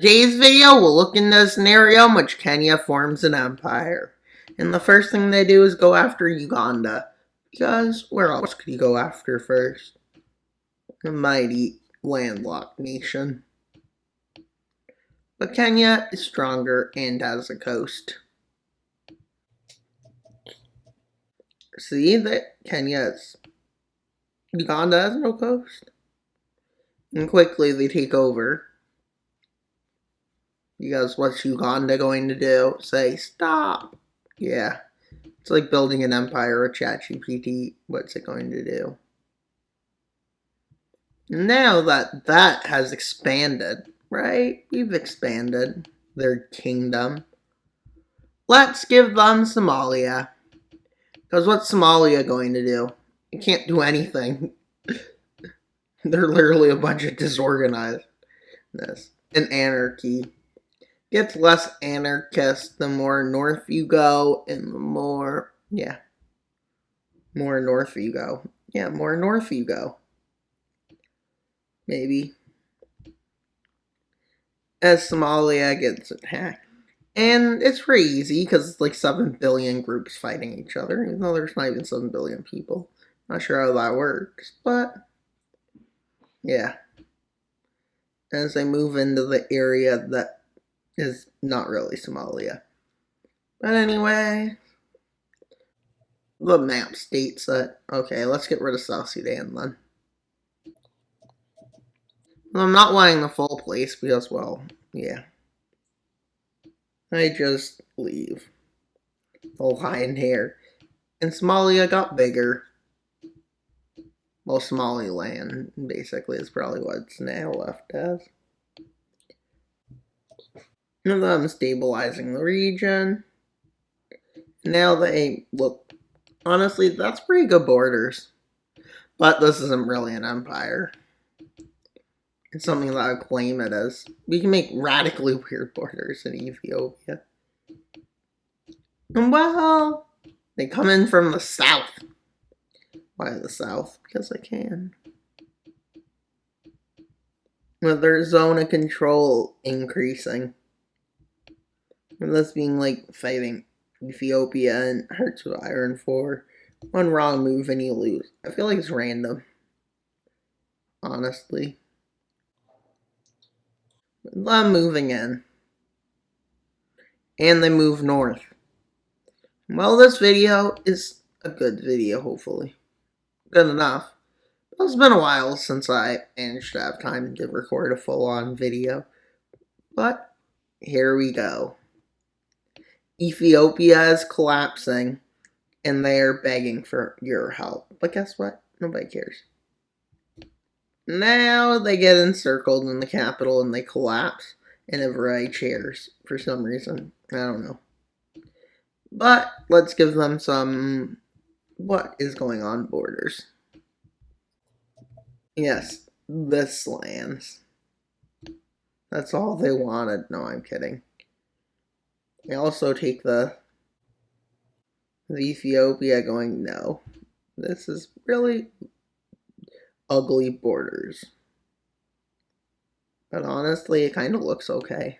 Today's video will look into a scenario in which Kenya forms an empire. And the first thing they do is go after Uganda. Because where else could you go after first? A mighty landlocked nation. But Kenya is stronger and has a coast. See that Uganda has no coast? And quickly they take over. Because what's Uganda going to do? Say, stop! Yeah. It's like building an empire with ChatGPT. What's it going to do? Now that has expanded, right? We've expanded their kingdom. Let's give them Somalia. Because what's Somalia going to do? It can't do anything. They're literally a bunch of disorganizedness and anarchy. Gets less anarchist the more north you go, and the more north you go. Yeah, more north you go. Maybe. As Somalia gets attacked. And it's pretty easy because it's like 7 billion groups fighting each other, even though there's not even 7 billion people. Not sure how that works, but yeah. As they move into the area that is not really Somalia. But anyway, the map states that, okay, let's get rid of South Sudan then. Well, I'm not wanting the full place because, well, yeah. I just leave. The lion hair. And Somalia got bigger. Well, Somaliland, basically, is probably what it's now left as. And them stabilizing the region. Now they look, honestly, that's pretty good borders. But this isn't really an empire. It's something that I claim it as. We can make radically weird borders in Ethiopia. And well, they come in from the south. Why the south? Because I can. With their zone of control increasing. And this being like fighting Ethiopia and Hearts of Iron 4. One wrong move and you lose. I feel like it's random. Honestly. I'm moving in. And they move north. Well, this video is a good video, hopefully. Good enough. It's been a while since I managed to have time to record a full-on video. But here we go. Ethiopia is collapsing, and they are begging for your help. But guess what? Nobody cares. Now they get encircled in the capital, and they collapse, and everybody cheers for some reason. I don't know. But let's give them some what is going on borders. Yes, this lands. That's all they wanted. No, I'm kidding. They also take the Ethiopia going, no. This is really ugly borders. But honestly, it kind of looks okay.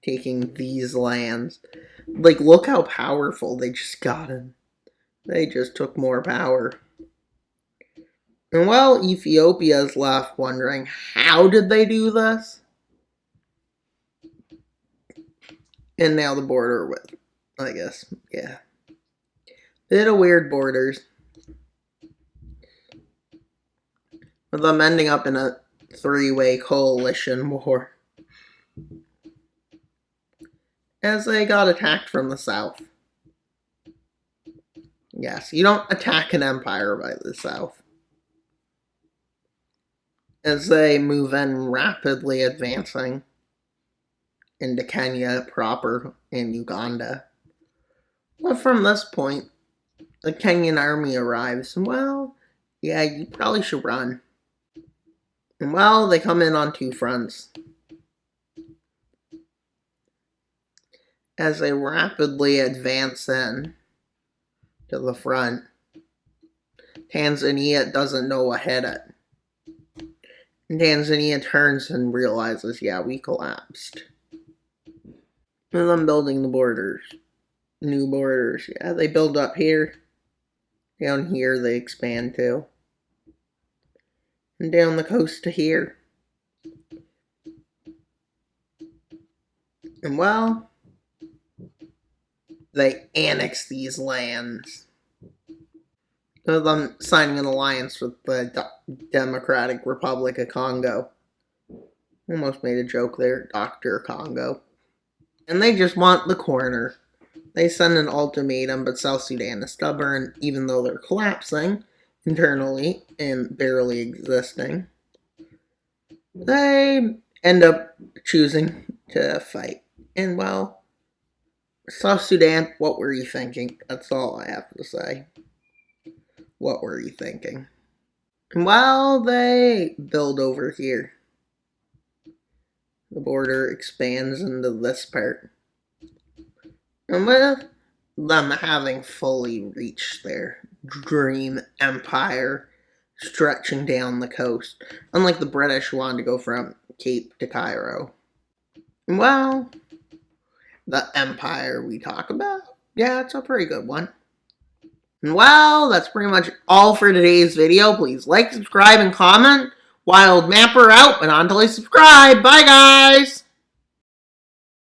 Taking these lands. Like, look how powerful they just gotten. They just took more power. And while Ethiopia's left wondering, how did they do this? And now the border with, I guess, yeah. Bit of weird borders. With them ending up in a three-way coalition war. As they got attacked from the south. Yes, you don't attack an empire by the south. As they move in, rapidly advancing into Kenya proper and Uganda. But from this point, the Kenyan army arrives, and well, yeah, you probably should run. And well, they come in on two fronts. As they rapidly advance in to the front, Tanzania doesn't know what hit it. And Tanzania turns and realizes, yeah, we collapsed. And then building the borders. New borders. Yeah, they build up here. Down here they expand to. And down the coast to here. And well, they annex these lands. With them signing an alliance with the Democratic Republic of Congo. Almost made a joke there, Dr. Congo. And they just want the corner. They send an ultimatum, but South Sudan is stubborn, even though they're collapsing internally and barely existing. They end up choosing to fight. And well, South Sudan, what were you thinking? That's all I have to say. What were you thinking? Well, they build over here. The border expands into this part. And with them having fully reached their dream empire stretching down the coast, unlike the British who wanted to go from Cape to Cairo. Well, the empire we talk about, yeah, it's a pretty good one. Well, that's pretty much all for today's video. Please like, subscribe, and comment. Wild Mapper out, but until I subscribe. Bye, guys!